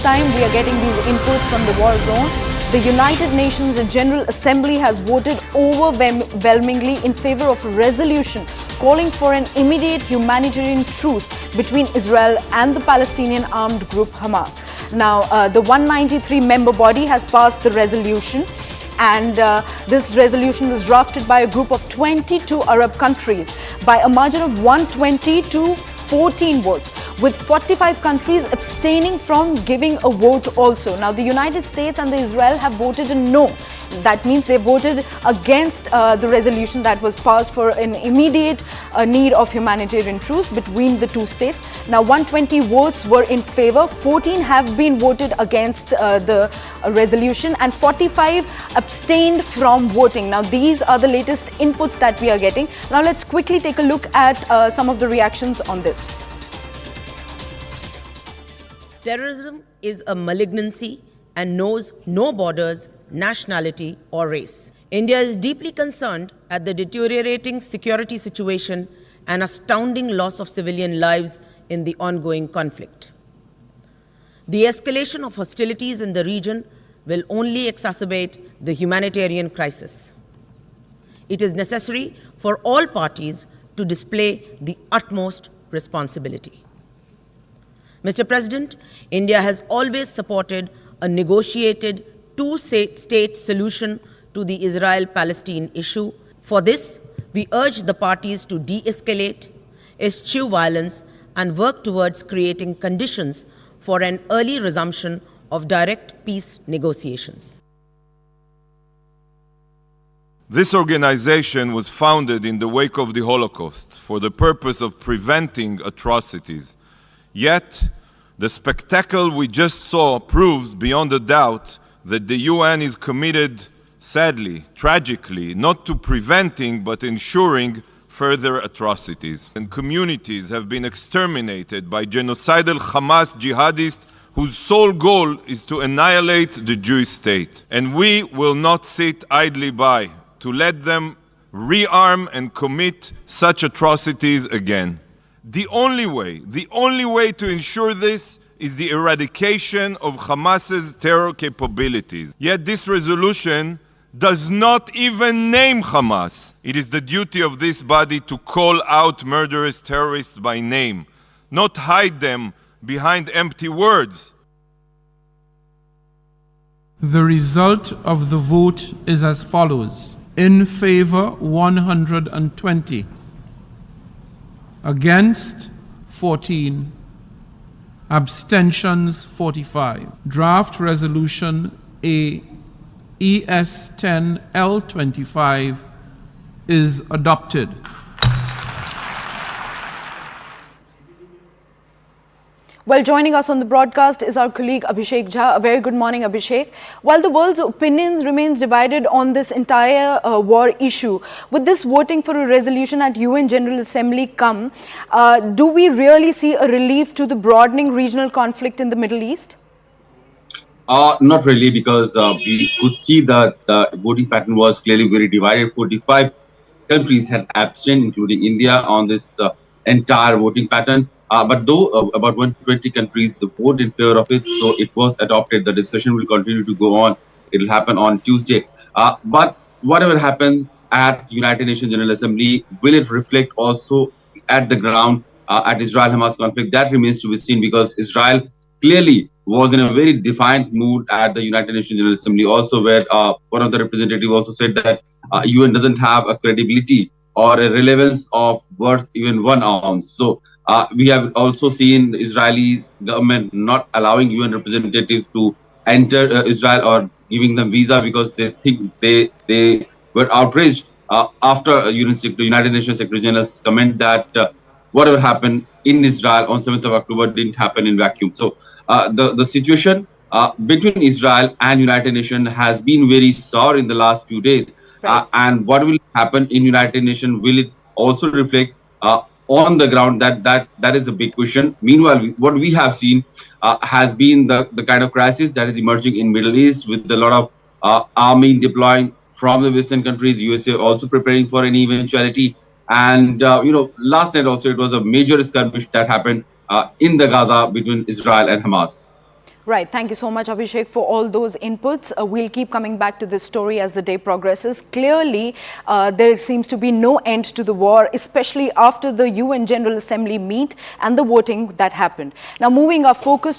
Time we are getting these inputs from the war zone. The United Nations General Assembly has voted overwhelmingly in favor of a resolution calling for an immediate humanitarian truce between Israel and the Palestinian armed group Hamas. Now, the 193-member body has passed the resolution, and this resolution was drafted by a group of 22 Arab countries by a margin of 120 to 14 votes, with 45 countries abstaining from giving a vote also. Now, the United States and Israel have voted a no. That means they voted against the resolution that was passed for an immediate need of humanitarian truce between the two states. Now, 120 votes were in favor, 14 have been voted against the resolution, and 45 abstained from voting. Now, these are the latest inputs that we are getting. Now, let's quickly take a look at some of the reactions on this. Terrorism is a malignancy and knows no borders, nationality or race. India is deeply concerned at the deteriorating security situation and astounding loss of civilian lives in the ongoing conflict. The escalation of hostilities in the region will only exacerbate the humanitarian crisis. It is necessary for all parties to display the utmost responsibility. Mr. President, India has always supported a negotiated two-state solution to the Israel-Palestine issue. For this, we urge the parties to de-escalate, eschew violence, and work towards creating conditions for an early resumption of direct peace negotiations. This organization was founded in the wake of the Holocaust for the purpose of preventing atrocities. Yet, the spectacle we just saw proves beyond a doubt that the UN is committed, sadly, tragically, not to preventing but ensuring further atrocities. And communities have been exterminated by genocidal Hamas jihadists whose sole goal is to annihilate the Jewish state. And we will not sit idly by to let them rearm and commit such atrocities again. The only way to ensure this is the eradication of Hamas's terror capabilities. Yet this resolution does not even name Hamas. It is the duty of this body to call out murderous terrorists by name, not hide them behind empty words. The result of the vote is as follows. In favor, 120. Against, 14. Abstentions, 45. Draft Resolution A ES 10 L25 is adopted. Well, joining us on the broadcast is our colleague Abhishek Jha. A very good morning, Abhishek. While the world's opinions remains divided on this entire war issue, with this voting for a resolution at UN General Assembly come, do we really see a relief to the broadening regional conflict in the Middle East? Not really, because we could see that the voting pattern was clearly very divided. 45 countries had abstained, including India, on this entire voting pattern. But though about 120 countries voted in favor of it, so it was adopted. The discussion will continue to go on. It will happen on Tuesday. But whatever happens at United Nations General Assembly, will it reflect also at the ground at Israel-Hamas conflict? That remains to be seen, because Israel clearly was in a very defiant mood at the United Nations General Assembly also, where one of the representatives also said that UN doesn't have a credibility or a relevance of worth even 1 ounce. So we have also seen the Israeli government not allowing UN representatives to enter Israel or giving them visa, because they think they were outraged after United Nations Secretary General's comment that whatever happened in Israel on 7th of October didn't happen in vacuum. So the situation between Israel and United Nations has been very sour in the last few days. Right. And what will happen in United Nations? Will it also reflect on the ground? That is a big question. Meanwhile, what we have seen has been the kind of crisis that is emerging in Middle East, with a lot of army deploying from the Western countries, USA also preparing for any eventuality. And, last night also, it was a major skirmish that happened in the Gaza between Israel and Hamas. Right. Thank you so much, Abhishek, for all those inputs. We'll keep coming back to this story as the day progresses. Clearly, there seems to be no end to the war, especially after the UN General Assembly meet and the voting that happened. Now, moving our focus to